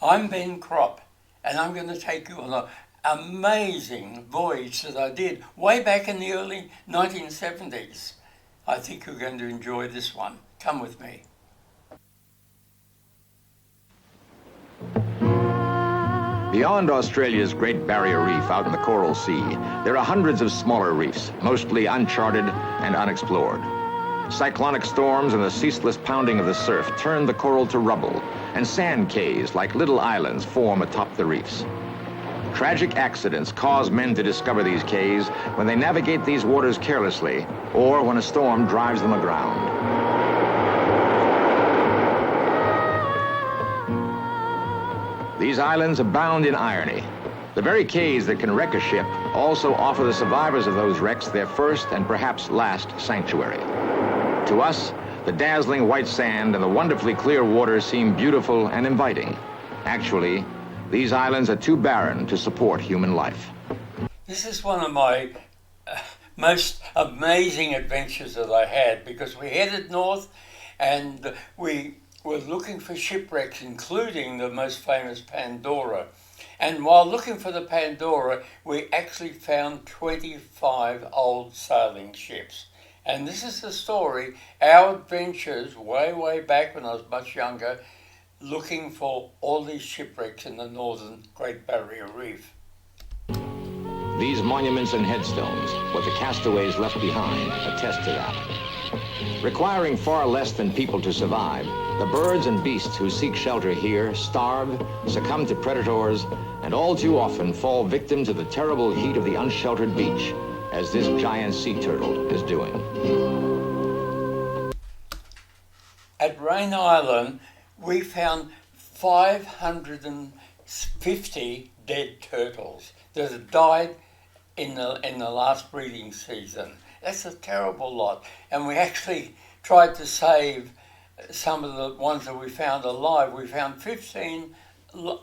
I'm Ben Cropp, and I'm going to take you on an amazing voyage that I did way back in the early 1970s. I think you're going to enjoy this one. Come with me. Beyond Australia's Great Barrier Reef out in the Coral Sea, there are hundreds of smaller reefs, mostly uncharted and unexplored. Cyclonic storms and the ceaseless pounding of the surf turn the coral to rubble, and sand cays like little islands form atop the reefs. Tragic accidents cause men to discover these cays when they navigate these waters carelessly or when a storm drives them aground. These islands abound in irony. The very cays that can wreck a ship also offer the survivors of those wrecks their first and perhaps last sanctuary. To us, the dazzling white sand and the wonderfully clear water seem beautiful and inviting. Actually, these islands are too barren to support human life. This is one of my most amazing adventures that I had, because we headed north and we were looking for shipwrecks, including the most famous Pandora. And while looking for the Pandora, we actually found 25 old sailing ships. And this is the story, our adventures way back when I was much younger, looking for all these shipwrecks in the northern Great Barrier Reef. These monuments and headstones, what the castaways left behind, attest to that. Requiring far less than people to survive, the birds and beasts who seek shelter here starve, succumb to predators, and all too often fall victim to the terrible heat of the unsheltered beach, as this giant sea turtle is doing. At Raine Island, we found 550 dead turtles that had died in the last breeding season. That's a terrible lot. And we actually tried to save some of the ones that we found alive. We found 15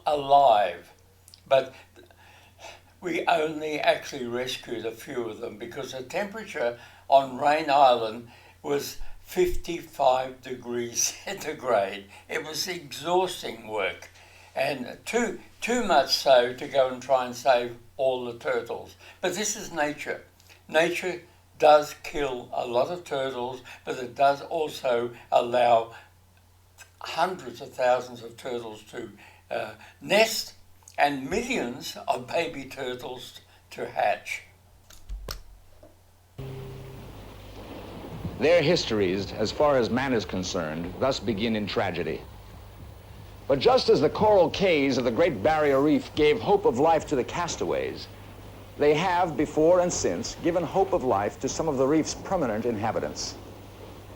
alive, but we only actually rescued a few of them because the temperature on Raine Island was 55 degrees centigrade. It was exhausting work, and too much so to go and try and save all the turtles. But this is nature. Nature does kill a lot of turtles, but it does also allow hundreds of thousands of turtles to nest and millions of baby turtles to hatch. Their histories, as far as man is concerned, thus begin in tragedy. But just as the coral cays of the Great Barrier Reef gave hope of life to the castaways, they have, before and since, given hope of life to some of the reef's permanent inhabitants.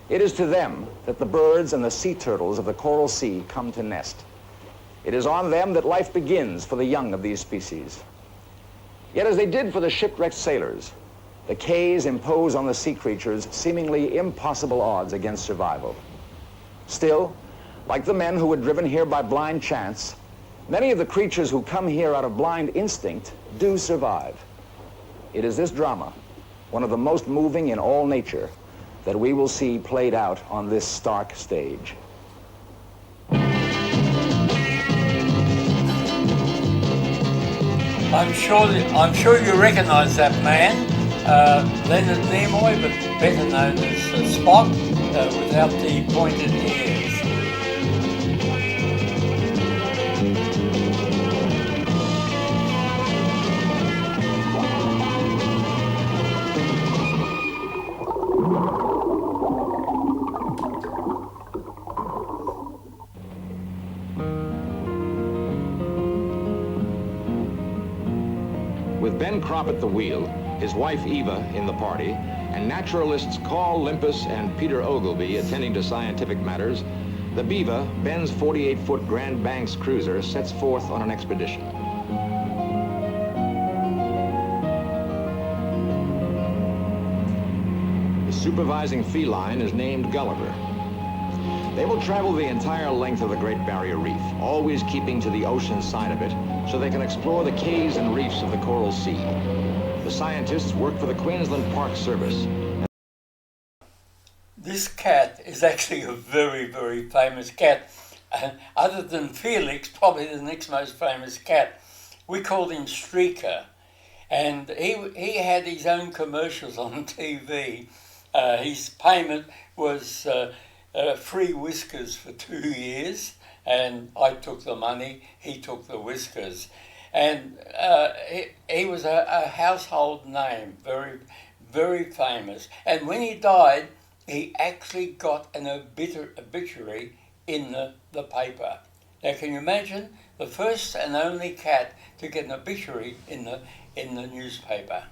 It is to them that the birds and the sea turtles of the coral sea come to nest. It is on them that life begins for the young of these species. Yet as they did for the shipwrecked sailors, the cays impose on the sea creatures seemingly impossible odds against survival. Still, like the men who were driven here by blind chance, many of the creatures who come here out of blind instinct do survive. It is this drama, one of the most moving in all nature, that we will see played out on this stark stage. I'm sure you recognise that man, Leonard Nimoy, but better known as Spock, without the pointed ears. With Ben Cropp at the wheel, his wife Eva in the party, and naturalists Carl Limpus and Peter Ogilvy attending to scientific matters, the Beaver, Ben's 48-foot Grand Banks cruiser, sets forth on an expedition. The supervising feline is named Gulliver. They will travel the entire length of the Great Barrier Reef, always keeping to the ocean side of it, so they can explore the cays and reefs of the Coral Sea. The scientists work for the Queensland Park Service. This cat is actually a very famous cat. other than Felix, probably the next most famous cat. We called him Streaker, and he had his own commercials on TV. His payment was free whiskers for 2 years, and I took the money, he took the whiskers. And he was a household name, very, very famous. And when he died, he actually got an obituary in the paper. Now, can you imagine? The first and only cat to get an obituary in the newspaper.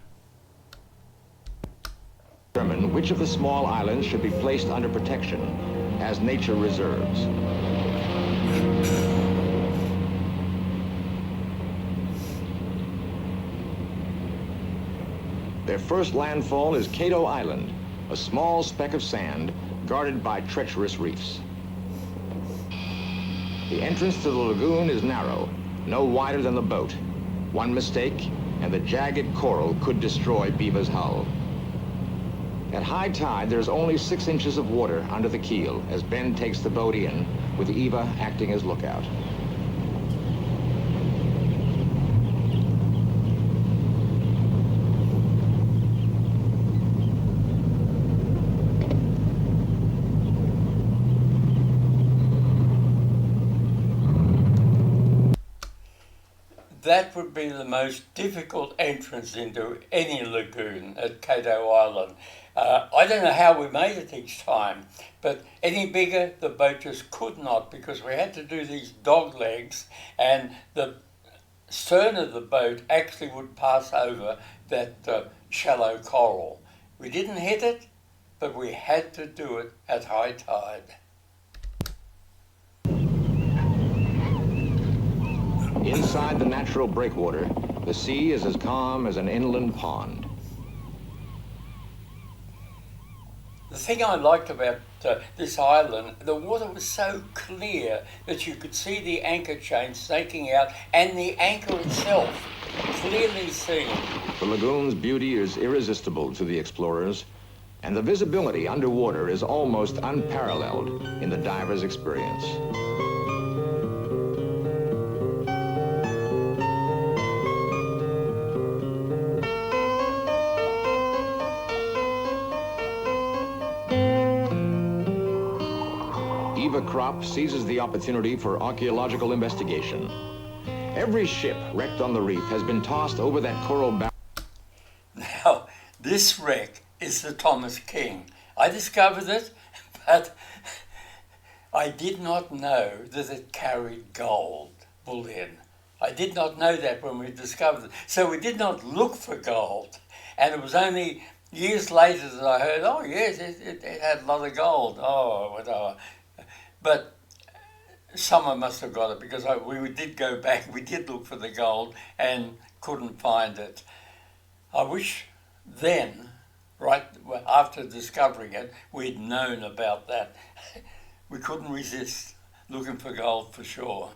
Determine which of the small islands should be placed under protection as nature reserves. Their first landfall is Cato Island, a small speck of sand guarded by treacherous reefs. The entrance to the lagoon is narrow, no wider than the boat. One mistake, and the jagged coral could destroy Beaver's hull. At high tide, there's only 6 inches of water under the keel as Ben takes the boat in, with Eva acting as lookout. That would be the most difficult entrance into any lagoon at Cato Island. I don't know how we made it each time, but any bigger, the boat just could not, because we had to do these dog legs, and the stern of the boat actually would pass over that shallow coral. We didn't hit it, but we had to do it at high tide. Inside the natural breakwater, the sea is as calm as an inland pond. The thing I liked about this island, the water was so clear that you could see the anchor chain snaking out and the anchor itself clearly seen. The lagoon's beauty is irresistible to the explorers, and the visibility underwater is almost unparalleled in the diver's experience. Cropp seizes the opportunity for archaeological investigation. Every ship wrecked on the reef has been tossed over that coral barren. Now, this wreck is the Thomas King. I discovered it, but I did not know that it carried gold bullion. I did not know that when we discovered it. So we did not look for gold. And it was only years later that I heard, oh yes, it had a lot of gold. Oh, whatever. But someone must have got it, because we did go back, we did look for the gold and couldn't find it. I wish then, right after discovering it, we'd known about that. We couldn't resist looking for gold for sure.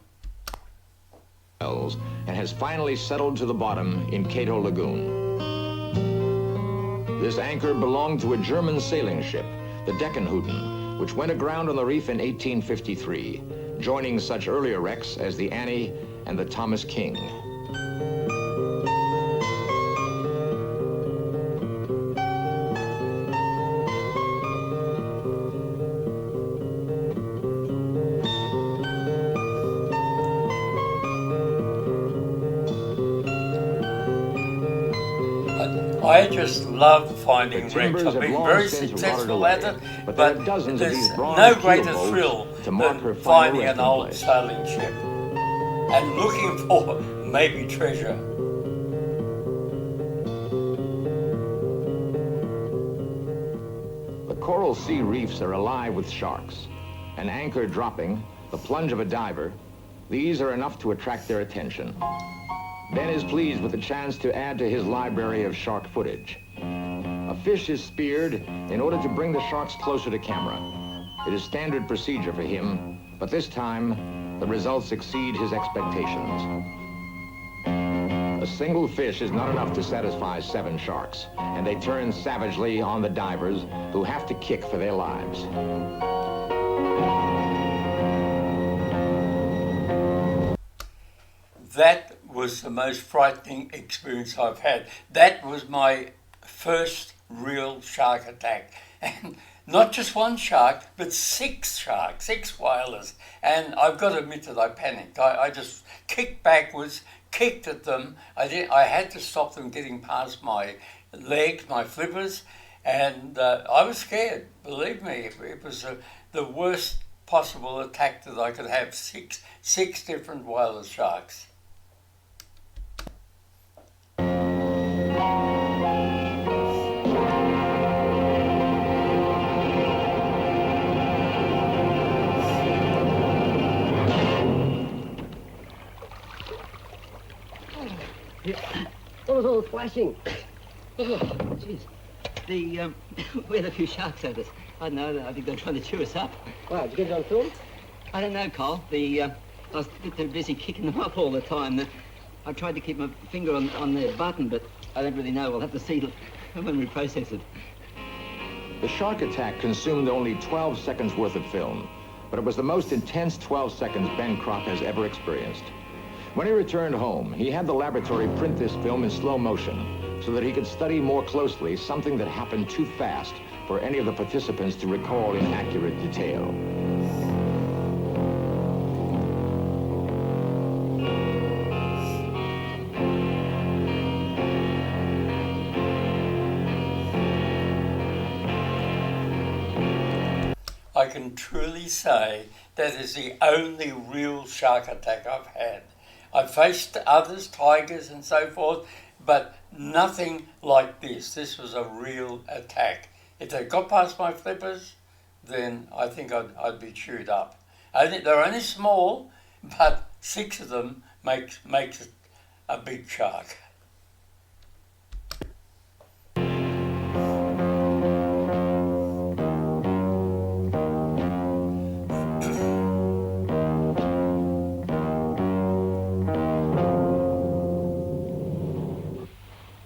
And has finally settled to the bottom in Cato Lagoon. This anchor belonged to a German sailing ship, the Deckenhuten, which went aground on the reef in 1853, joining such earlier wrecks as the Annie and the Thomas King. I just love finding wrecks. I've been very successful at it, but there's no greater thrill than finding an old sailing ship and looking for maybe treasure. The coral sea reefs are alive with sharks. An anchor dropping, the plunge of a diver, these are enough to attract their attention. Ben is pleased with the chance to add to his library of shark footage. A fish is speared in order to bring the sharks closer to camera. It is standard procedure for him, but this time, the results exceed his expectations. A single fish is not enough to satisfy 7 sharks, and they turn savagely on the divers, who have to kick for their lives. that was the most frightening experience I've had. That was my first real shark attack. And not just one shark, but six sharks, six whalers. And I've got to admit that I panicked. I just kicked backwards, kicked at them. I had to stop them getting past my legs, my flippers, and I was scared. Believe me, it was the worst possible attack that I could have. Six different whaler sharks. What was all the splashing? Oh, jeez. We had a few sharks at us. I don't know, I think they're trying to chew us up. Wow, did you get it on film? I don't know, Cole. I was a bit too busy kicking them up all the time. I tried to keep my finger on their button, but I don't really know. We'll have to see when we process it. The shark attack consumed only 12 seconds worth of film, but it was the most intense 12 seconds Ben Cropp has ever experienced. When he returned home, he had the laboratory print this film in slow motion so that he could study more closely something that happened too fast for any of the participants to recall in accurate detail. I can truly say that is the only real shark attack I've had. I've faced others, tigers and so forth, but nothing like this. This was a real attack. If they got past my flippers, then I think I'd be chewed up. They're only small, but six of them makes it a big shark.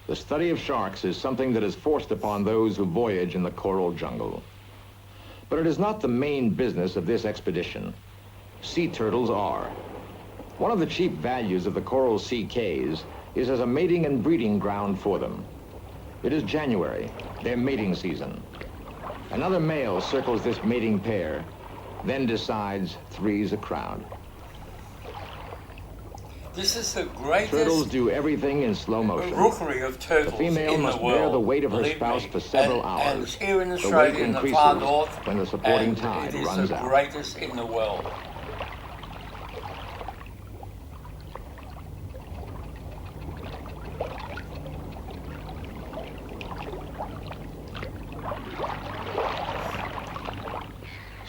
The study of sharks is something that is forced upon those who voyage in the coral jungle. But it is not the main business of this expedition. Sea turtles are. One of the chief values of the coral sea cays is as a mating and breeding ground for them. It is January, their mating season. Another male circles this mating pair, then decides three's a crowd. This is the greatest Turtles do everything in slow motion. rookery of turtles The female in must the world. bear the weight of her Believe spouse me. for several And hours. here in The Australia, weight in the increases far north, when the supporting and tide it is runs the out. greatest in the world.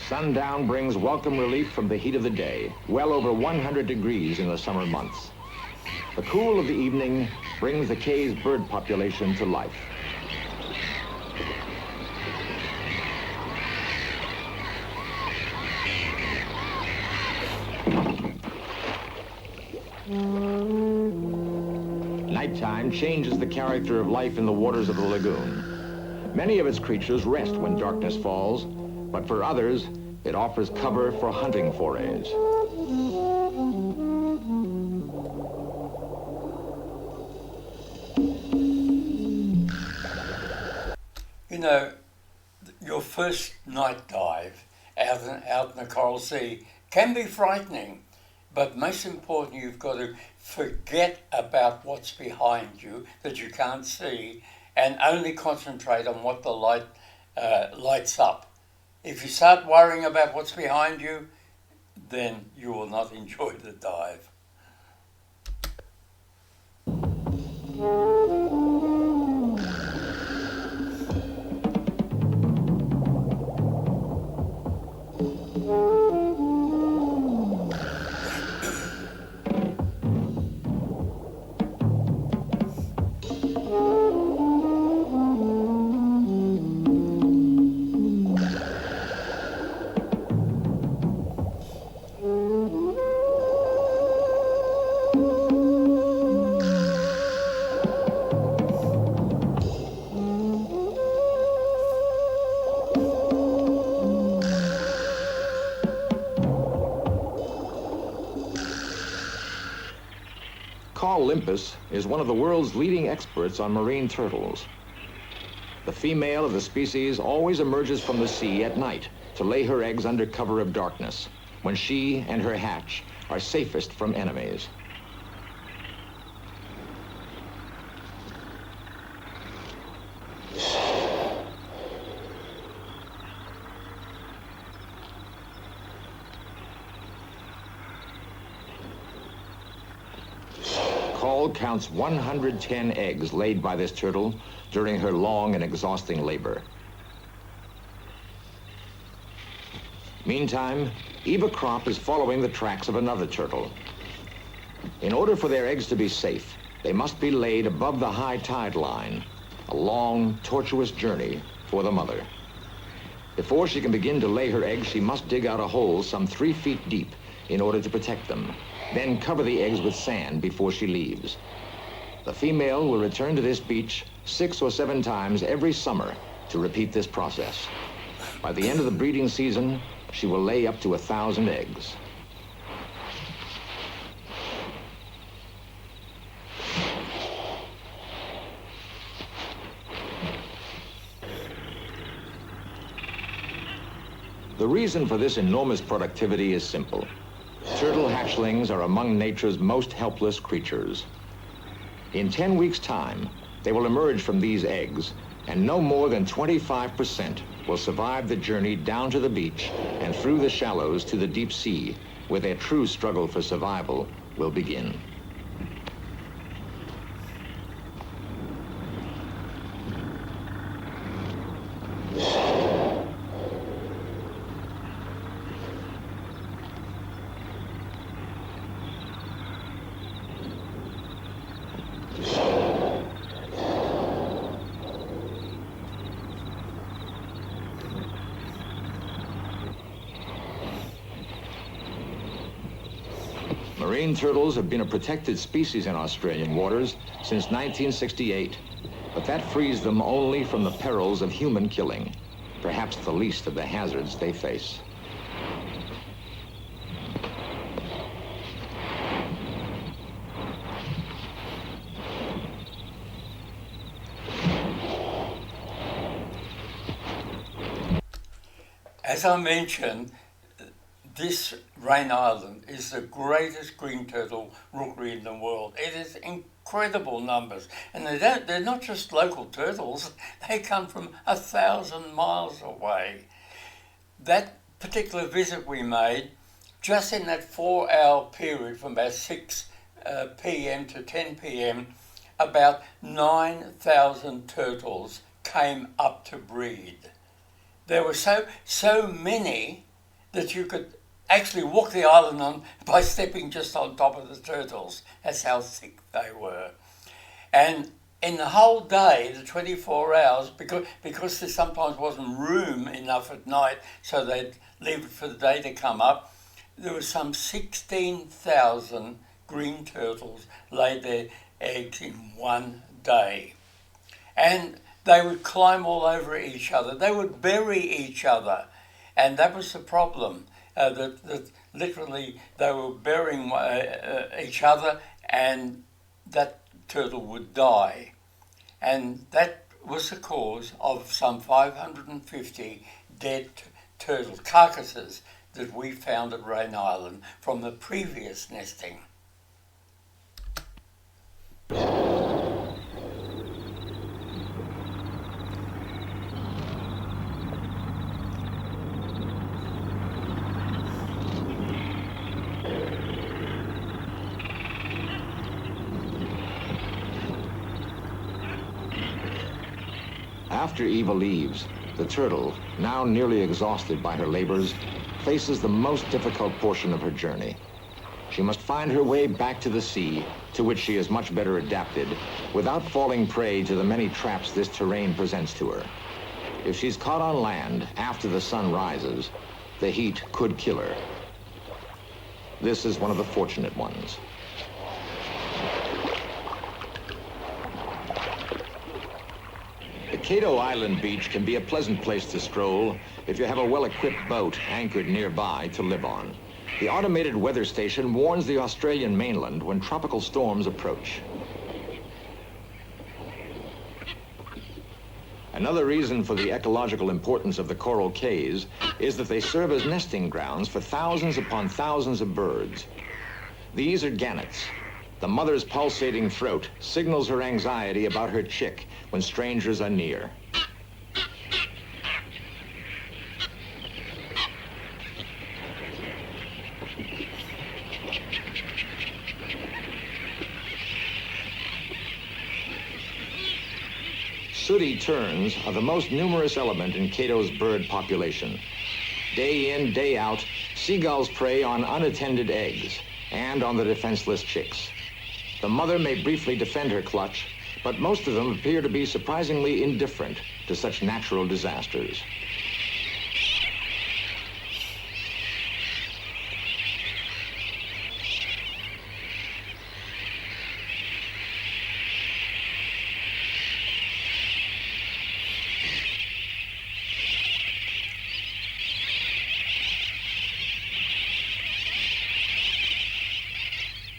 Sundown brings welcome relief from the heat of the day, well over 100 degrees in the summer months. The cool of the evening brings the cay's bird population to life. Nighttime changes the character of life in the waters of the lagoon. Many of its creatures rest when darkness falls, but for others, it offers cover for hunting forays. You know, your first night dive out in the coral sea can be frightening, but most important, you've got to forget about what's behind you that you can't see and only concentrate on what the light lights up. If you start worrying about what's behind you, then you will not enjoy the dive. Carl Limpus is one of the world's leading experts on marine turtles. The female of the species always emerges from the sea at night to lay her eggs under cover of darkness, when she and her hatch are safest from enemies. Carl counts 110 eggs laid by this turtle during her long and exhausting labor. Meantime, Eva Cropp is following the tracks of another turtle. In order for their eggs to be safe, they must be laid above the high tide line, a long, tortuous journey for the mother. Before she can begin to lay her eggs, she must dig out a hole some 3 feet deep in order to protect them, then cover the eggs with sand before she leaves. The female will return to this beach 6 or 7 times every summer to repeat this process. By the end of the breeding season, she will lay up to 1,000 eggs. The reason for this enormous productivity is simple. Turtle hatchlings are among nature's most helpless creatures. In 10 weeks' time, they will emerge from these eggs, and no more than 25% will survive the journey down to the beach and through the shallows to the deep sea, where their true struggle for survival will begin. Marine turtles have been a protected species in Australian waters since 1968, but that frees them only from the perils of human killing, perhaps the least of the hazards they face. As I mentioned, this Raine Island is the greatest green turtle rookery in the world. It is incredible numbers. And they're not just local turtles, they come from 1,000 miles away. That particular visit we made, just in that 4-hour period from about 6 p.m. to 10 p.m., about 9,000 turtles came up to breed. There were so many that you could actually walk the island on by stepping just on top of the turtles. That's how thick they were. And in the whole day, the 24 hours, because there sometimes wasn't room enough at night, so they'd leave it for the day to come up, there were some 16,000 green turtles laid their eggs in one day. And they would climb all over each other. They would bury each other. And that was the problem. That literally they were burying each other, and that turtle would die. And that was the cause of some 550 dead turtle carcasses that we found at Raine Island from the previous nesting. After Eva leaves, the turtle, now nearly exhausted by her labors, faces the most difficult portion of her journey. She must find her way back to the sea, to which she is much better adapted, without falling prey to the many traps this terrain presents to her. If she's caught on land after the sun rises, the heat could kill her. This is one of the fortunate ones. The Cato Island beach can be a pleasant place to stroll if you have a well-equipped boat anchored nearby to live on. The automated weather station warns the Australian mainland when tropical storms approach. Another reason for the ecological importance of the coral cays is that they serve as nesting grounds for thousands upon thousands of birds. These are gannets. The mother's pulsating throat signals her anxiety about her chick when strangers are near. Sooty terns are the most numerous element in Cato's bird population. Day in, day out, seagulls prey on unattended eggs and on the defenseless chicks. The mother may briefly defend her clutch, but most of them appear to be surprisingly indifferent to such natural disasters.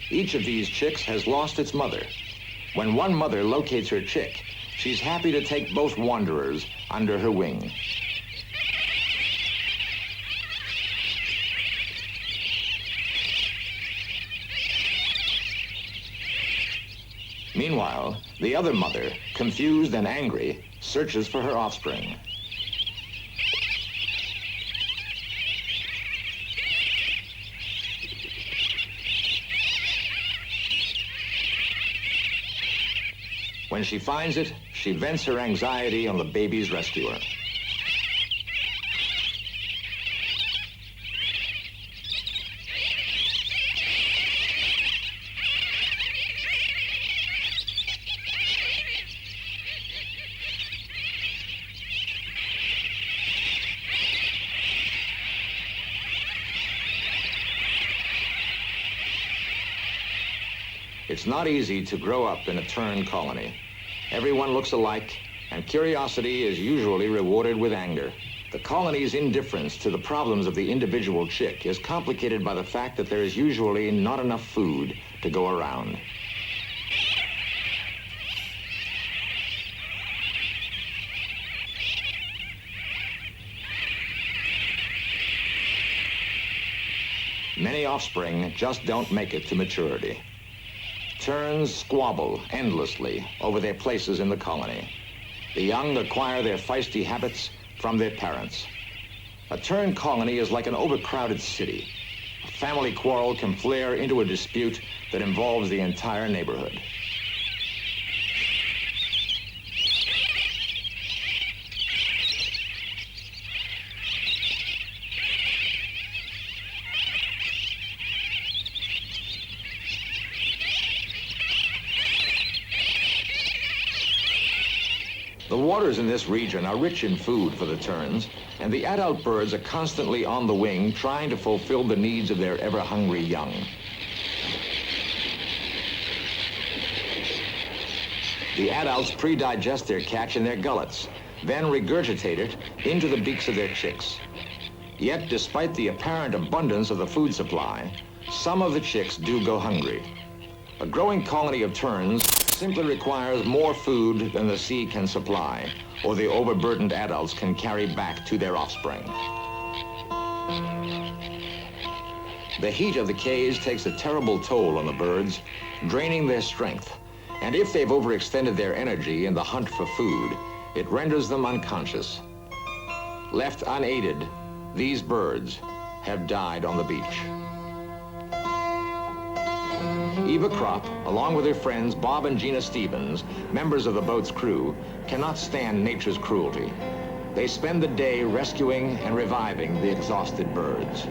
Each of these chicks has lost its mother. When one mother locates her chick, she's happy to take both wanderers under her wing. Meanwhile, the other mother, confused and angry, searches for her offspring. When she finds it, she vents her anxiety on the baby's rescuer. It's not easy to grow up in a tern colony. Everyone looks alike, and curiosity is usually rewarded with anger. The colony's indifference to the problems of the individual chick is complicated by the fact that there is usually not enough food to go around. Many offspring just don't make it to maturity. Terns squabble endlessly over their places in the colony. The young acquire their feisty habits from their parents. A tern colony is like an overcrowded city. A family quarrel can flare into a dispute that involves the entire neighborhood. The waters in this region are rich in food for the terns, and the adult birds are constantly on the wing trying to fulfill the needs of their ever-hungry young. The adults pre-digest their catch in their gullets, then regurgitate it into the beaks of their chicks. Yet, despite the apparent abundance of the food supply, some of the chicks do go hungry. A growing colony of terns simply requires more food than the sea can supply, or the overburdened adults can carry back to their offspring. The heat of the cays takes a terrible toll on the birds, draining their strength. And if they've overextended their energy in the hunt for food, it renders them unconscious. Left unaided, these birds have died on the beach. Eva Cropp, along with her friends Bob and Gina Stevens, members of the boat's crew, cannot stand nature's cruelty. They spend the day rescuing and reviving the exhausted birds.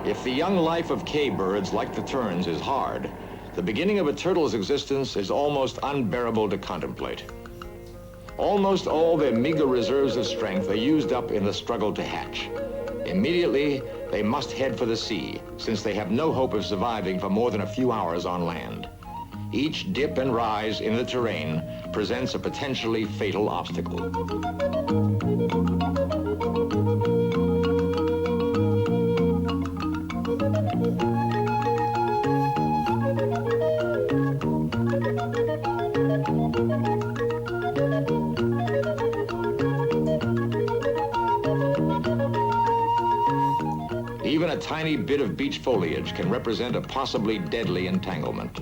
If the young life of cay birds, like the terns, is hard, the beginning of a turtle's existence is almost unbearable to contemplate. Almost all their meager reserves of strength are used up in the struggle to hatch. Immediately, they must head for the sea, since they have no hope of surviving for more than a few hours on land. Each dip and rise in the terrain presents a potentially fatal obstacle. Even a tiny bit of beach foliage can represent a possibly deadly entanglement.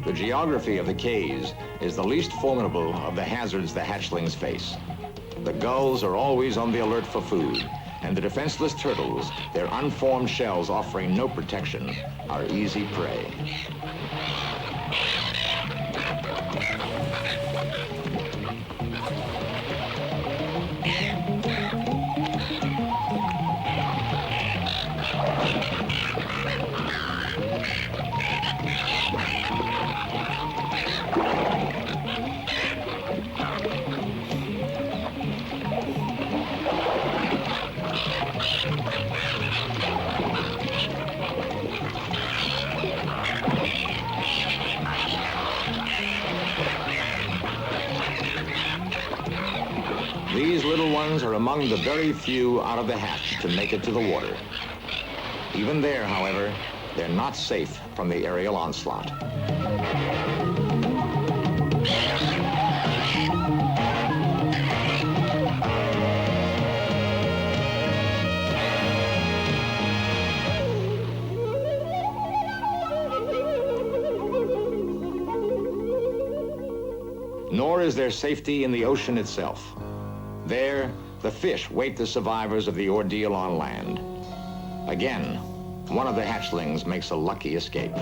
The geography of the cays is the least formidable of the hazards the hatchlings face. The gulls are always on the alert for food, and the defenseless turtles, their unformed shells offering no protection, are easy prey. These little ones are among the very few out of the hatch to make it to the water. Even there, however, they're not safe from the aerial onslaught. Nor is there safety in the ocean itself. There, the fish wait the survivors of the ordeal on land. Again, one of the hatchlings makes a lucky escape.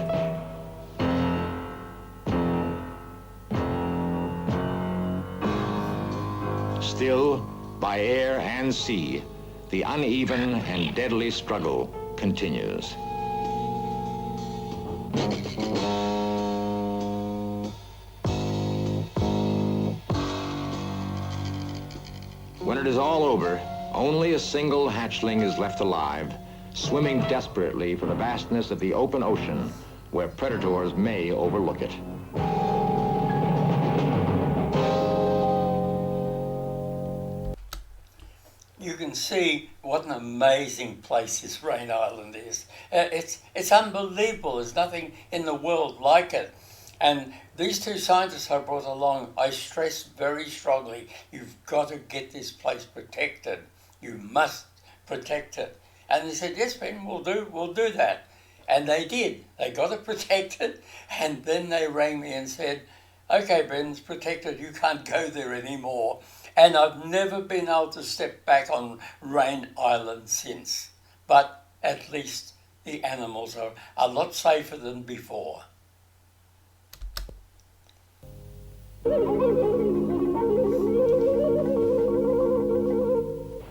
Still, by air and sea, the uneven and deadly struggle continues. When it is all over, only a single hatchling is left alive, swimming desperately for the vastness of the open ocean where predators may overlook it. You can see what an amazing place this Raine Island is. It's unbelievable. There's nothing in the world like it. And these two scientists I brought along, I stress very strongly, you've got to get this place protected. You must protect it. And they said, yes, Ben, we'll do that. And they did. They got it protected. And then they rang me and said, okay, Ben, it's protected. You can't go there anymore. And I've never been able to step back on Raine Island since. But at least the animals are a lot safer than before.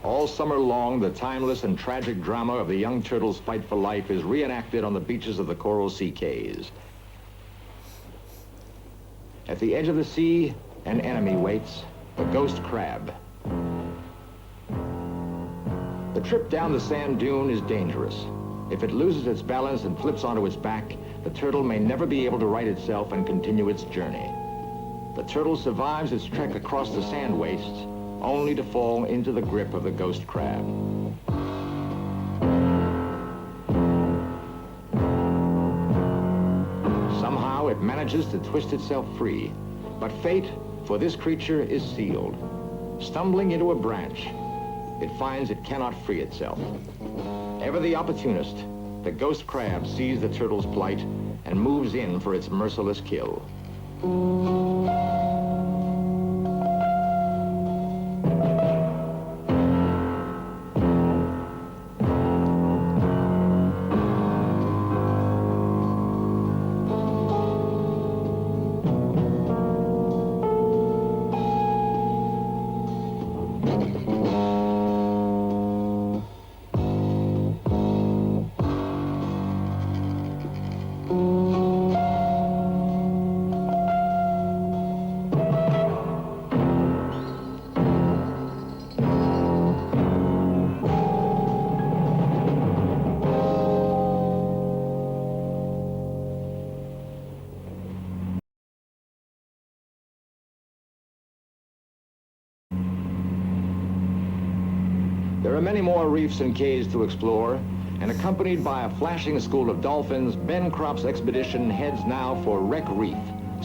All summer long, the timeless and tragic drama of the young turtle's fight for life is reenacted on the beaches of the Coral Sea cays. At the edge of the sea, an enemy waits, the ghost crab. The trip down the sand dune is dangerous. If it loses its balance and flips onto its back, the turtle may never be able to right itself and continue its journey. The turtle survives its trek across the sand wastes, only to fall into the grip of the ghost crab. Somehow it manages to twist itself free, but fate for this creature is sealed. Stumbling into a branch, it finds it cannot free itself. Ever the opportunist, the ghost crab sees the turtle's plight and moves in for its merciless kill. are many more reefs and cays to explore, and accompanied by a flashing school of dolphins, Ben Cropp's expedition heads now for Wreck Reef,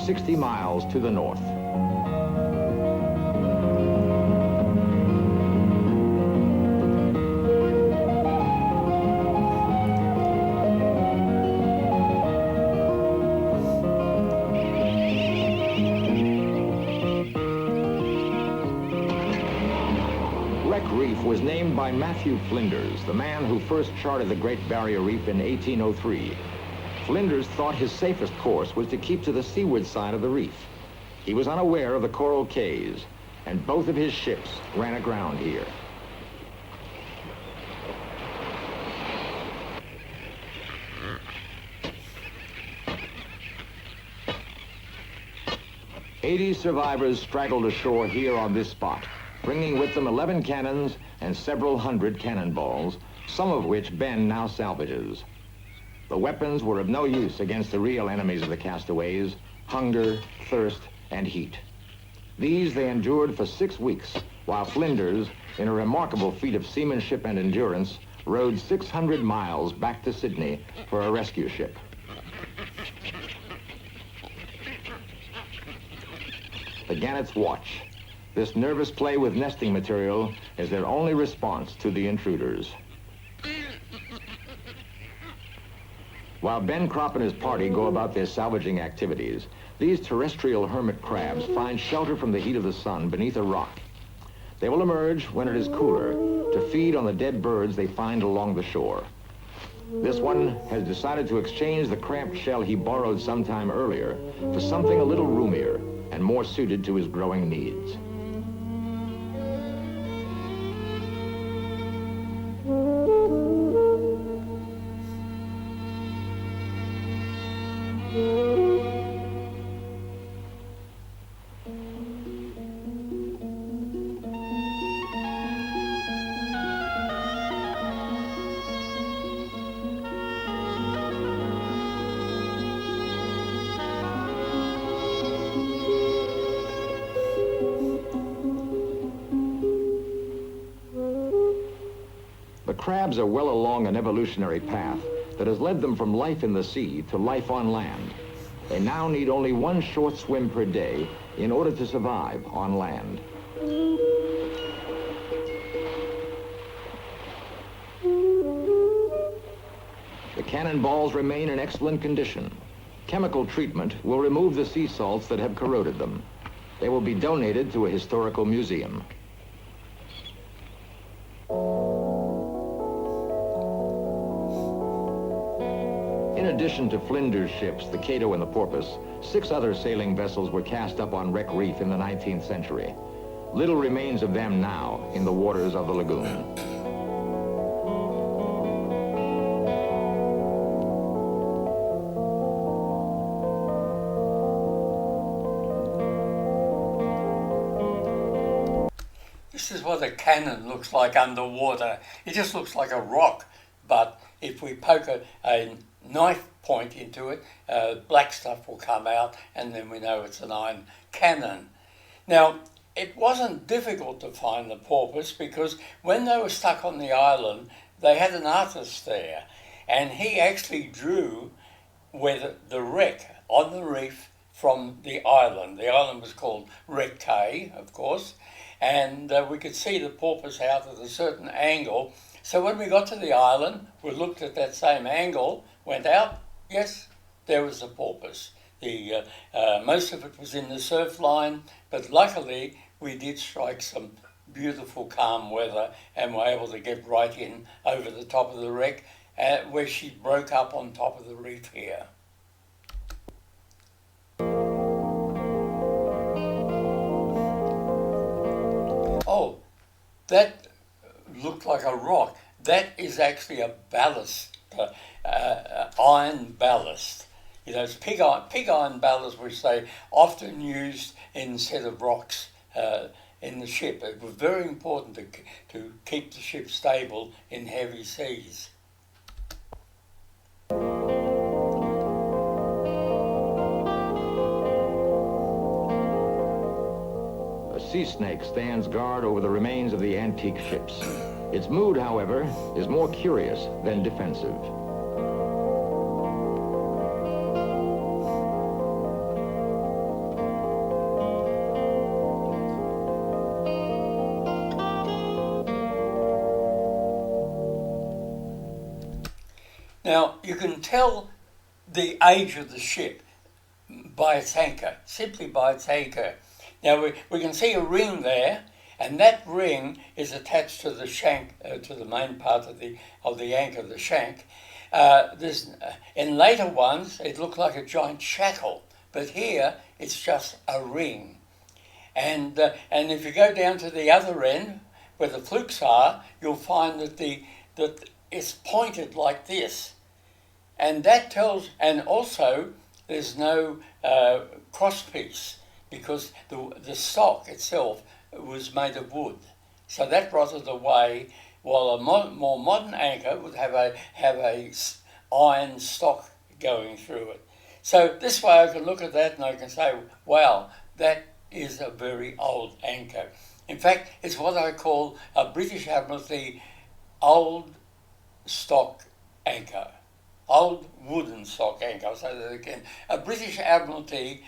60 miles to the north. Wreck Reef was named by Matthew Flinders, the man who first charted the Great Barrier Reef in 1803. Flinders thought his safest course was to keep to the seaward side of the reef. He was unaware of the coral cays, and both of his ships ran aground here. "80 survivors straggled ashore here on this spot, bringing with them 11 cannons and several hundred cannonballs, some of which Ben now salvages. The weapons were of no use against the real enemies of the castaways: hunger, thirst, and heat. These they endured for 6 weeks, while Flinders, in a remarkable feat of seamanship and endurance, rowed 600 miles back to Sydney for a rescue ship. The gannets watch. This nervous play with nesting material is their only response to the intruders. While Ben Cropp and his party go about their salvaging activities, these terrestrial hermit crabs find shelter from the heat of the sun beneath a rock. They will emerge when it is cooler to feed on the dead birds they find along the shore. This one has decided to exchange the cramped shell he borrowed sometime earlier for something a little roomier and more suited to his growing needs. The crabs are well along an evolutionary path that has led them from life in the sea to life on land. They now need only one short swim per day in order to survive on land. The cannonballs remain in excellent condition. Chemical treatment will remove the sea salts that have corroded them. They will be donated to a historical museum. In addition to Flinders' ships, the Cato and the Porpoise, 6 other sailing vessels were cast up on Wreck Reef in the 19th century. Little remains of them now in the waters of the lagoon. This is what a cannon looks like underwater. It just looks like a rock, but if we poke a knife point into it, black stuff will come out, and then we know it's an iron cannon. Now, it wasn't difficult to find the porpoise, because when they were stuck on the island, they had an artist there, and he actually drew where the wreck on the reef from the island. The island was called Wreck Cay, of course, and we could see the porpoise out at a certain angle. So when we got to the island, we looked at that same angle, went out, yes, there was the porpoise. Most of it was in the surf line, but luckily we did strike some beautiful calm weather and were able to get right in over the top of the wreck, where she broke up on top of the reef here. Oh, that looked like a rock. That is actually a ballast, iron ballast. You know, it's pig iron ballast, which they often used instead of rocks in the ship. It was very important to keep the ship stable in heavy seas. A sea snake stands guard over the remains of the antique ships. Its mood, however, is more curious than defensive. Now, you can tell the age of the ship by its anchor, simply by its anchor. Now, we can see a ring there, and that ring is attached to the shank, to the main part of the anchor, the shank. In later ones, it looked like a giant shackle, but here it's just a ring. And if you go down to the other end, where the flukes are, you'll find that it's pointed like this. And that tells, and also there's no crosspiece, because the stock itself was made of wood. So that rotted away, while a more modern anchor would have a iron stock going through it. So this way I can look at that and I can say, wow, that is a very old anchor. In fact, it's what I call a British Admiralty old stock anchor. Old wooden stock anchor, I'll say that again. A British Admiralty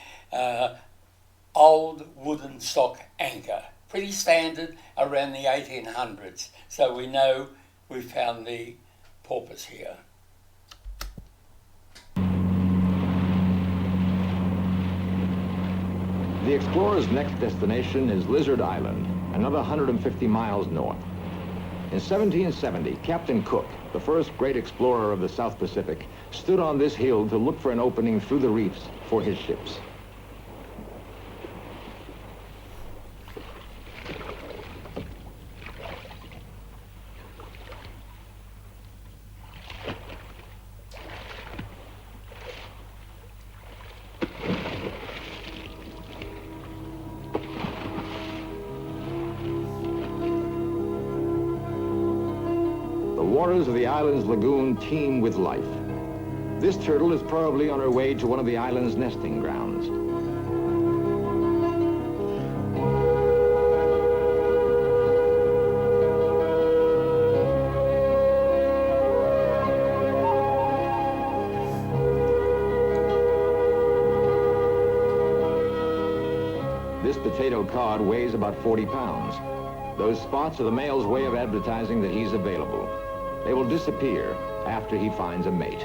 old wooden stock anchor. Pretty standard around the 1800s. So we know we found the porpoise here. The explorer's next destination is Lizard Island, another 150 miles north. In 1770, Captain Cook, the first great explorer of the South Pacific, stood on this hill to look for an opening through the reefs for his ships. The waters of the island's lagoon teem with life. This turtle is probably on her way to one of the island's nesting grounds. This potato cod weighs about 40 pounds. Those spots are the male's way of advertising that he's available. They will disappear after he finds a mate.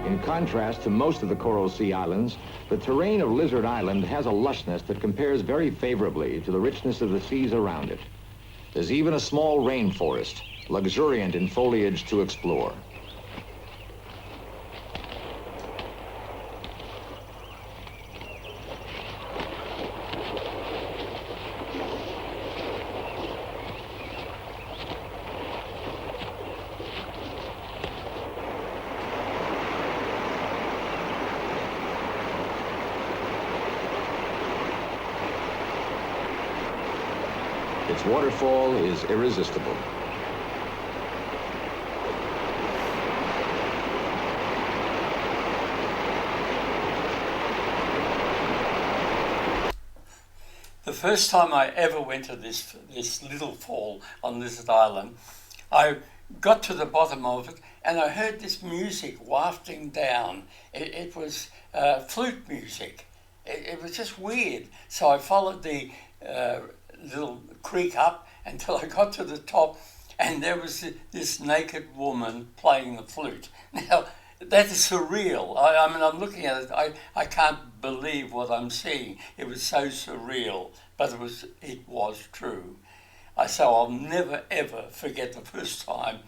In contrast to most of the Coral Sea Islands, the terrain of Lizard Island has a lushness that compares very favorably to the richness of the seas around it. There's even a small rainforest, luxuriant in foliage to explore. Its waterfall is irresistible. The first time I ever went to this little fall on Lizard Island, I got to the bottom of it and I heard this music wafting down. It was flute music. It was just weird. So I followed the little creek up until I got to the top, and there was this naked woman playing the flute. Now, that is surreal. I mean, I'm looking at it, I can't believe what I'm seeing. It was so surreal, but it was true. So I'll never ever forget the first time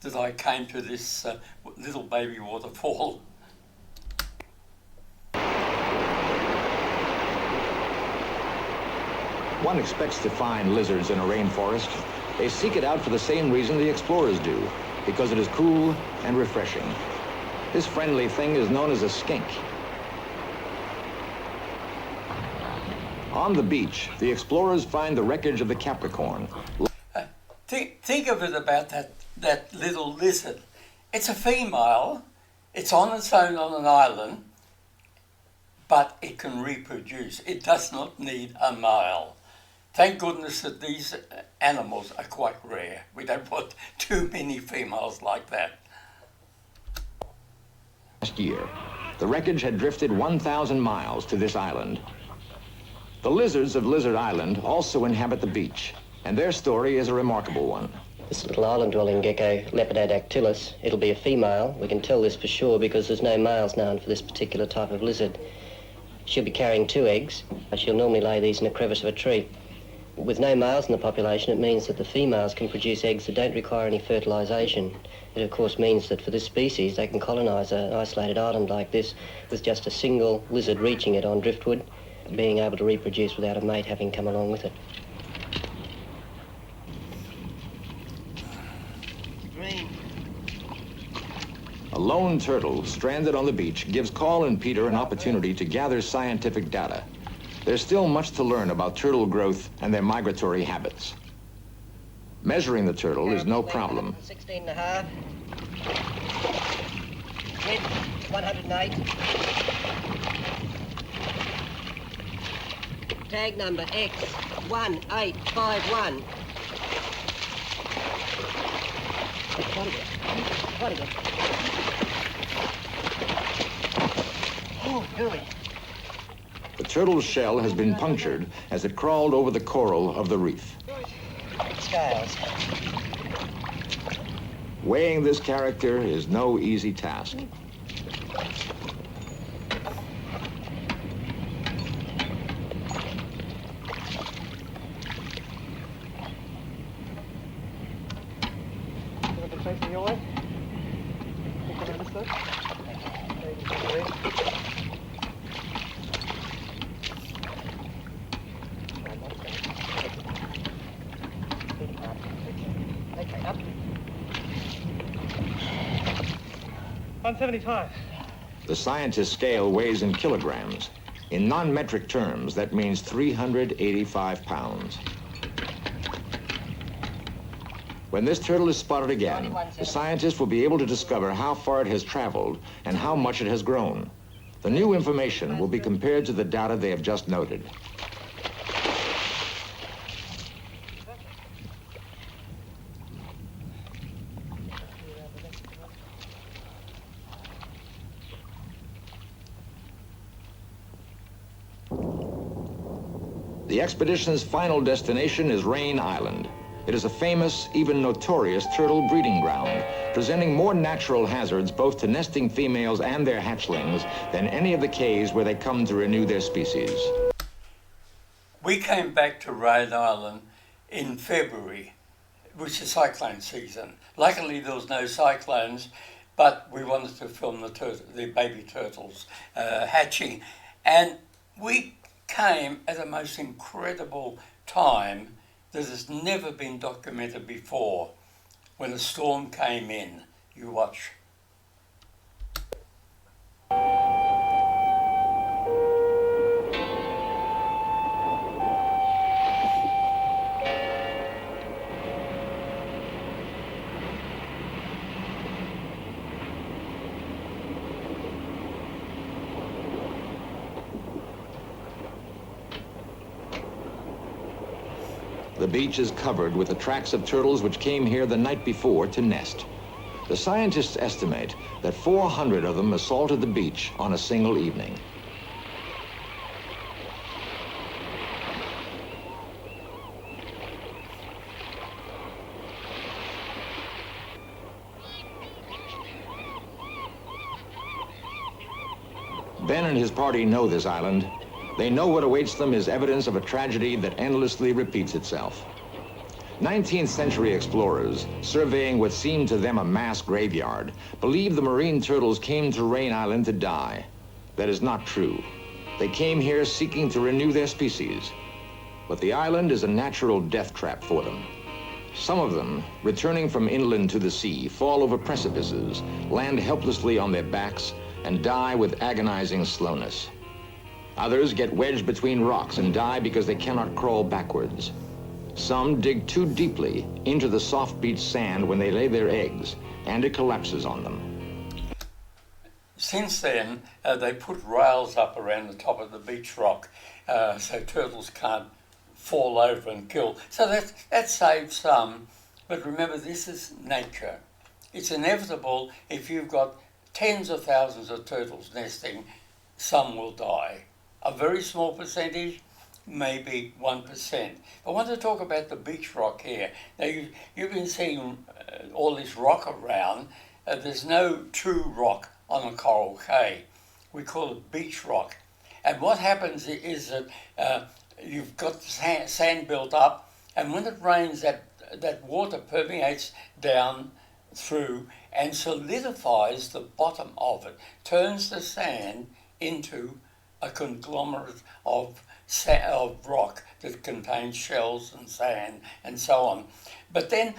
that I came to this little baby waterfall. One expects to find lizards in a rainforest. They seek it out for the same reason the explorers do, because it is cool and refreshing. This friendly thing is known as a skink. On the beach, the explorers find the wreckage of the Capricorn. Think of it about that little lizard. It's a female. It's on its own on an island, but it can reproduce. It does not need a male. Thank goodness that these animals are quite rare. We don't want too many females like that. Last year, the wreckage had drifted 1,000 miles to this island. The lizards of Lizard Island also inhabit the beach, and their story is a remarkable one. This little island-dwelling gecko, Lepidodactylus, it'll be a female. We can tell this for sure because there's no males known for this particular type of lizard. She'll be carrying 2 eggs. She'll normally lay these in a crevice of a tree. With no males in the population, it means that the females can produce eggs that don't require any fertilisation. It of course means that for this species, they can colonise an isolated island like this with just a single lizard reaching it on driftwood, being able to reproduce without a mate having come along with it. A lone turtle stranded on the beach gives Carl and Peter an opportunity to gather scientific data. There's still much to learn about turtle growth and their migratory habits. Measuring the turtle is no problem. 16.5. Width, 108. Tag number X1851. What is it? Oh, hurry. The turtle's shell has been punctured as it crawled over the coral of the reef. Scales. Weighing this character is no easy task. Facing your way. Okay, up. 175. The scientist's scale weighs in kilograms. In non-metric terms, that means 385 pounds. When this turtle is spotted again, the scientist will be able to discover how far it has traveled and how much it has grown. The new information will be compared to the data they have just noted. The expedition's final destination is Raine Island. It is a famous, even notorious turtle breeding ground, presenting more natural hazards both to nesting females and their hatchlings than any of the cays where they come to renew their species. We came back to Raine Island in February, which is cyclone season. Luckily there was no cyclones, but we wanted to film the baby turtles hatching. And we came at a most incredible time that has never been documented before. When a storm came in, you watch. The beach is covered with the tracks of turtles which came here the night before to nest. The scientists estimate that 400 of them assaulted the beach on a single evening. Ben and his party know this island. They know what awaits them is evidence of a tragedy that endlessly repeats itself. 19th century explorers, surveying what seemed to them a mass graveyard, believed the marine turtles came to Raine Island to die. That is not true. They came here seeking to renew their species. But the island is a natural death trap for them. Some of them, returning from inland to the sea, fall over precipices, land helplessly on their backs, and die with agonizing slowness. Others get wedged between rocks and die because they cannot crawl backwards. Some dig too deeply into the soft beach sand when they lay their eggs, and it collapses on them. since then, they put rails up around the top of the beach rock so turtles can't fall over and kill. So that saves some. But remember, this is nature. It's inevitable. If you've got tens of thousands of turtles nesting, some will die. A very small percentage, maybe 1%. I want to talk about the beach rock here. Now, you've been seeing all this rock around. There's no true rock on a coral cay. We call it beach rock. And what happens is that you've got sand built up, and when it rains, that water permeates down through and solidifies the bottom of it, turns the sand into a conglomerate of rock that contains shells and sand and so on. But then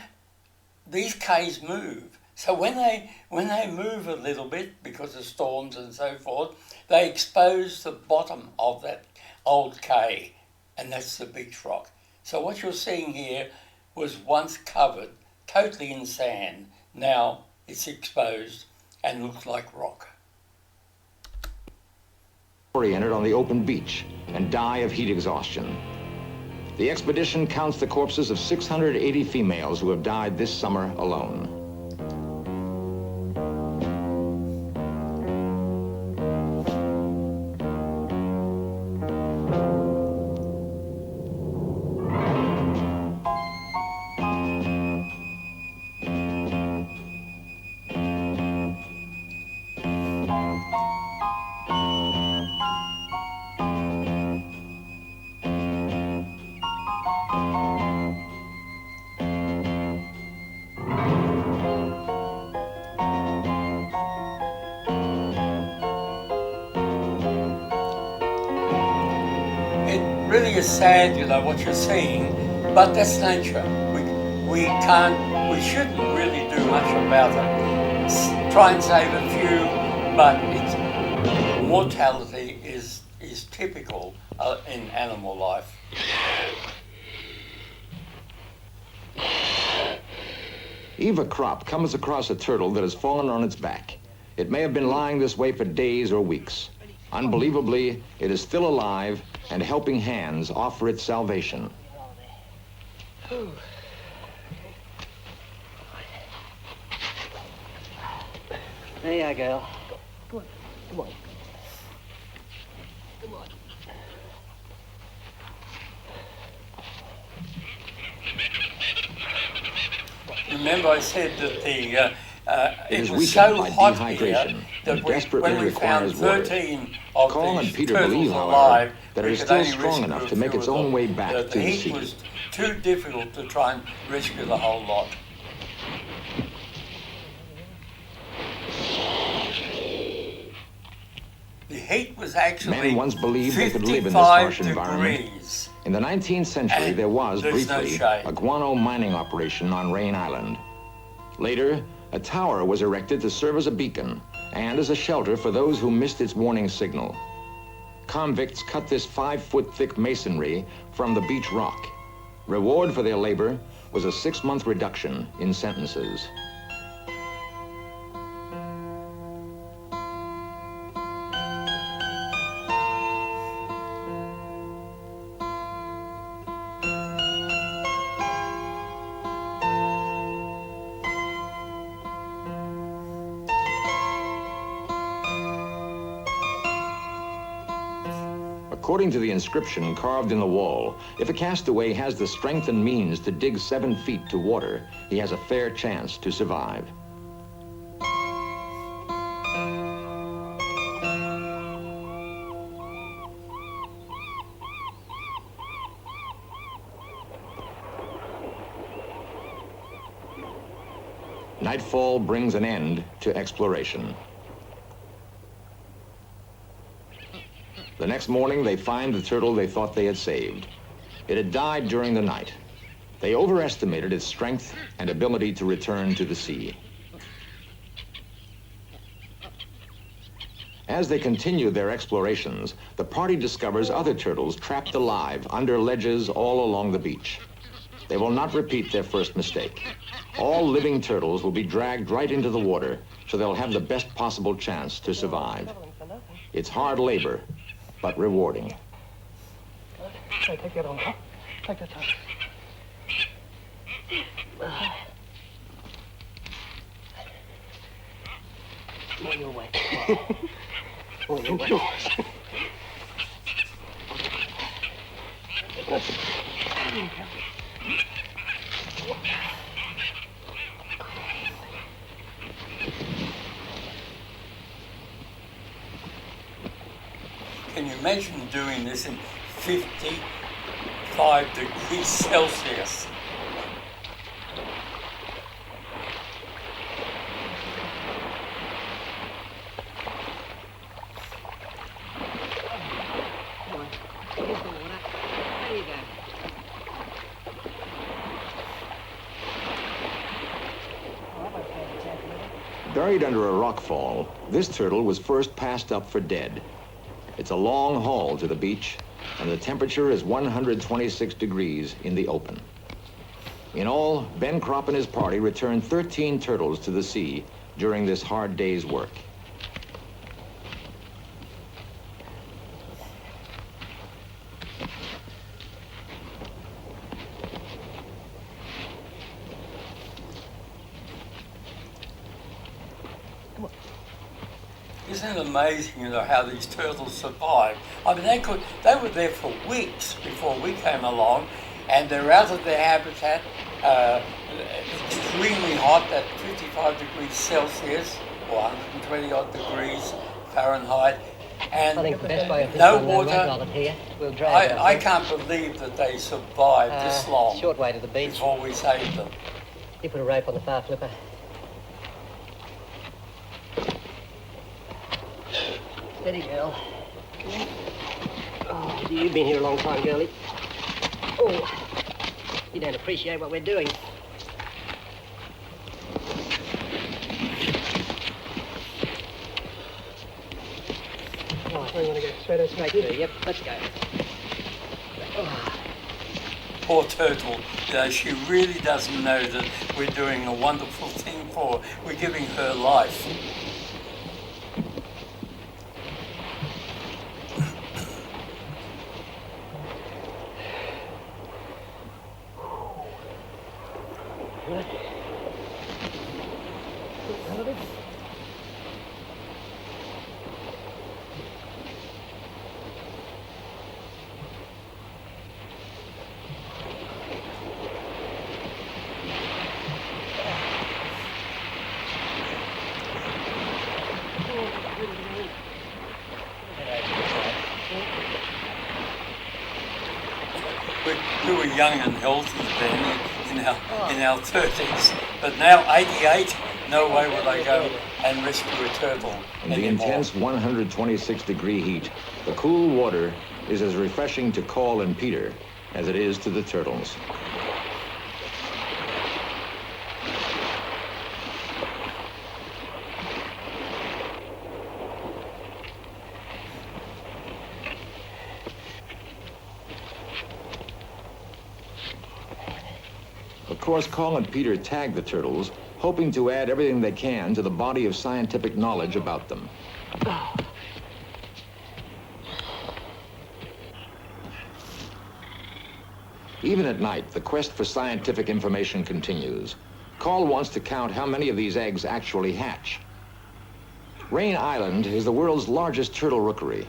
these cays move. So when they move a little bit because of storms and so forth, they expose the bottom of that old cay, and that's the beach rock. So what you're seeing here was once covered totally in sand. Now it's exposed and looks like rock. Oriented on the open beach and die of heat exhaustion. The expedition counts the corpses of 680 females who have died this summer alone. Really is sad, what you're seeing, but that's nature. We shouldn't really do much about it. Try and save a few, but mortality is typical in animal life. Eva Cropp comes across a turtle that has fallen on its back. It may have been lying this way for days or weeks. Unbelievably, it is still alive, and helping hands offer it salvation. There you are, girl. Come on, come on. Come on. Remember I said that It was so by hot dehydration here that and desperately when we found requires 13 of Carl these and Peter turtles believe, however, alive, that it we is could still only strong rescue enough a to make few its of own them. way back to the heat sea. was too difficult to try and rescue the whole lot. The heat was actually Men once believed they could live in this harsh 55 environment. degrees. In the 19th century, And there was, there's no briefly, shade. a guano mining operation on Raine Island. Later, a tower was erected to serve as a beacon and as a shelter for those who missed its warning signal. Convicts cut this 5-foot-thick masonry from the beach rock. Reward for their labor was a 6-month reduction in sentences. According to the inscription carved in the wall, if a castaway has the strength and means to dig 7 feet to water, he has a fair chance to survive. Nightfall brings an end to exploration. The next morning, they find the turtle they thought they had saved. It had died during the night. They overestimated its strength and ability to return to the sea. As they continue their explorations, the party discovers other turtles trapped alive under ledges all along the beach. They will not repeat their first mistake. All living turtles will be dragged right into the water so they'll have the best possible chance to survive. It's hard labor, but rewarding. Okay, take that on, huh? Take that time. On your way. On your way. Can you imagine doing this in 55 degrees Celsius? Buried under a rock fall, this turtle was first passed up for dead. It's a long haul to the beach, and the temperature is 126 degrees in the open. In all, Ben Cropp and his party returned 13 turtles to the sea during this hard day's work. Isn't it amazing, how these turtles survive? I mean, they were there for weeks before we came along, and they're out of their habitat, extremely hot at 55 degrees Celsius, or 120 odd degrees Fahrenheit, and I think the best way of no this water. Here. We'll drag it. I can't believe that they survived this long Short way to the beach. before we saved them. You put a rope on the far flipper. Steady, girl. Oh, you've been here a long time, girlie. Oh, you don't appreciate what we're doing. Right, where you want to go? Straight through? Yep, let's go. Poor turtle, she really doesn't know that we're doing a wonderful thing for her. We're giving her life. We were young and healthy then, in our 30s, but now 88, no way would I go and rescue a turtle In the anymore. intense 126-degree heat, the cool water is as refreshing to Call and Peter as it is to the turtles. Of course, Call and Peter tag the turtles, hoping to add everything they can to the body of scientific knowledge about them. Even at night, the quest for scientific information continues. Call wants to count how many of these eggs actually hatch. Raine Island is the world's largest turtle rookery.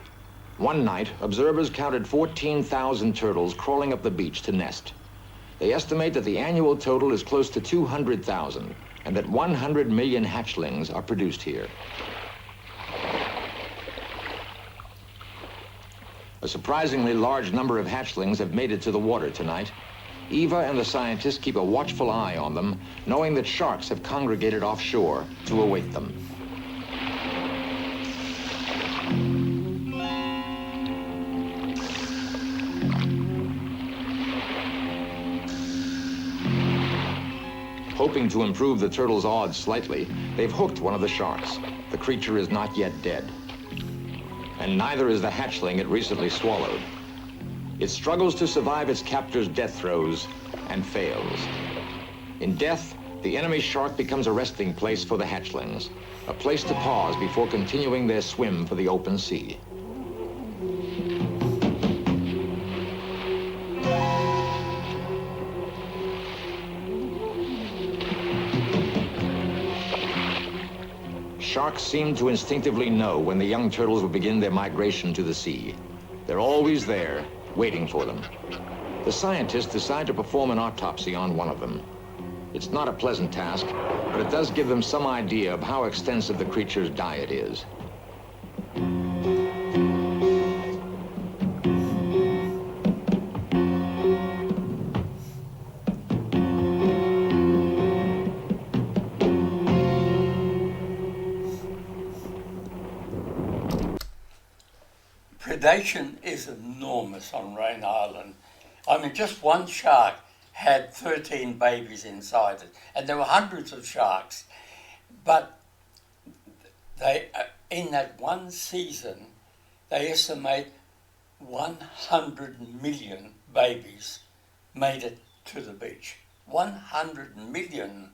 One night, observers counted 14,000 turtles crawling up the beach to nest. They estimate that the annual total is close to 200,000 and that 100 million hatchlings are produced here. A surprisingly large number of hatchlings have made it to the water tonight. Eva and the scientists keep a watchful eye on them, knowing that sharks have congregated offshore to await them. Hoping to improve the turtle's odds slightly, they've hooked one of the sharks. The creature is not yet dead. And neither is the hatchling it recently swallowed. It struggles to survive its captor's death throes and fails. In death, the enemy shark becomes a resting place for the hatchlings, a place to pause before continuing their swim for the open sea. Sharks seem to instinctively know when the young turtles will begin their migration to the sea. They're always there, waiting for them. The scientists decide to perform an autopsy on one of them. It's not a pleasant task, but it does give them some idea of how extensive the creature's diet is. Predation is enormous on Raine Island. I mean, just one shark had 13 babies inside it, and there were hundreds of sharks. But they, in that one season, they estimate 100 million babies made it to the beach. 100 million.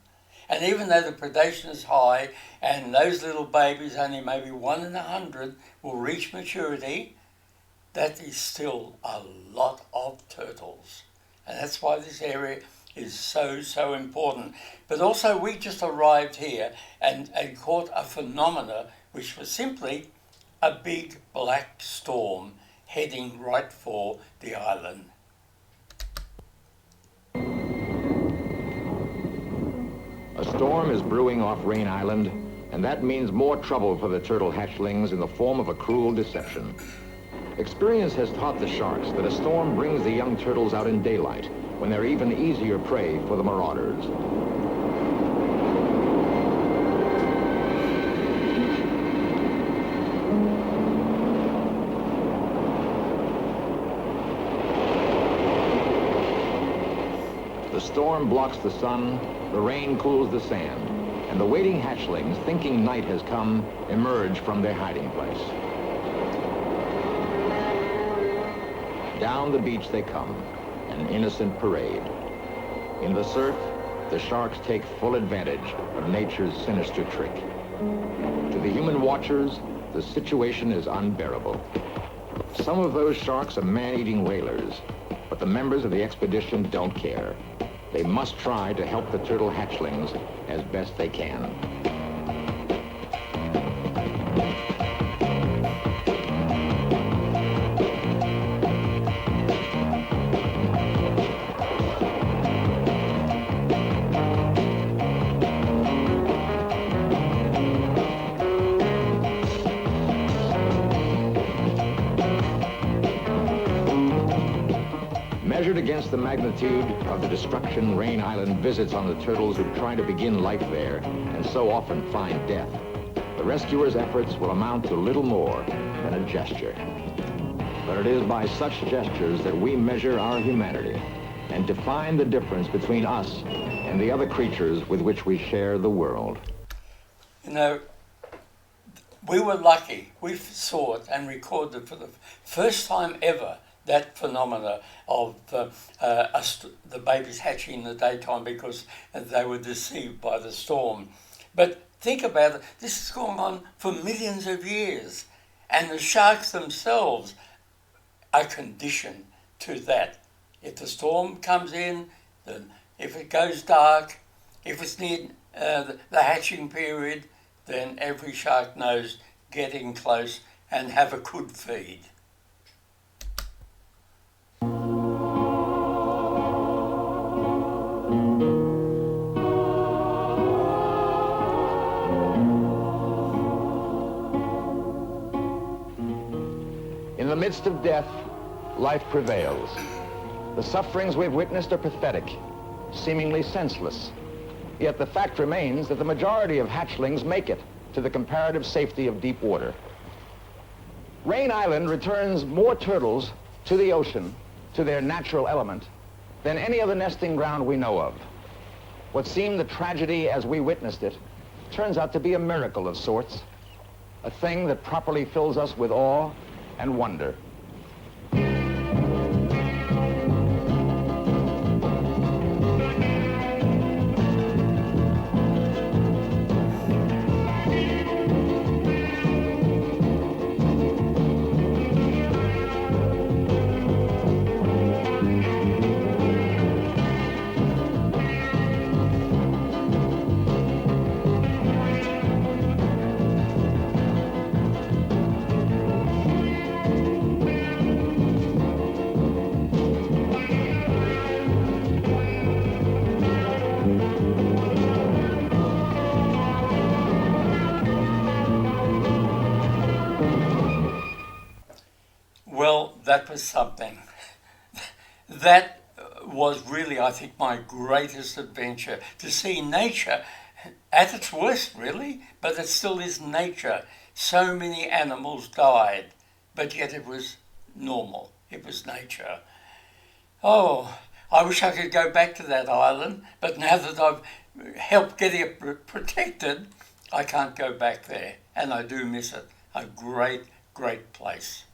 And even though the predation is high, and those little babies, only maybe 1 in 100, will reach maturity, that is still a lot of turtles. And that's why this area is so important. But also we just arrived here and caught a phenomena which was simply a big black storm heading right for the island. A storm is brewing off Raine Island, and that means more trouble for the turtle hatchlings in the form of a cruel deception. Experience has taught the sharks that a storm brings the young turtles out in daylight, when they're even easier prey for the marauders. The storm blocks the sun, the rain cools the sand, and the waiting hatchlings, thinking night has come, emerge from their hiding place. Down the beach they come, an innocent parade. In the surf, the sharks take full advantage of nature's sinister trick. To the human watchers, the situation is unbearable. Some of those sharks are man-eating whalers, but the members of the expedition don't care. They must try to help the turtle hatchlings as best they can. Measured against the magnitude of the destruction Raine Island visits on the turtles who try to begin life there and so often find death, the rescuers' efforts will amount to little more than a gesture. But it is by such gestures that we measure our humanity and define the difference between us and the other creatures with which we share the world. You know, we were lucky. We saw it and recorded for the first time ever that phenomena of the babies hatching in the daytime because they were deceived by the storm. But think about it, this has gone on for millions of years, and the sharks themselves are conditioned to that. If the storm comes in, then if it goes dark, if it's near the hatching period, then every shark knows get in close and have a good feed. In the midst of death, life prevails. The sufferings we've witnessed are pathetic, seemingly senseless. Yet the fact remains that the majority of hatchlings make it to the comparative safety of deep water. Raine Island returns more turtles to the ocean, to their natural element, than any other nesting ground we know of. What seemed a tragedy as we witnessed it turns out to be a miracle of sorts, a thing that properly fills us with awe and wonder. that was something. That was really, I think, my greatest adventure, to see nature at its worst, really, but it still is nature. So many animals died, but yet it was normal. It was nature. Oh, I wish I could go back to that island, but now that I've helped get it protected, I can't go back there, and I do miss it. A great, great place.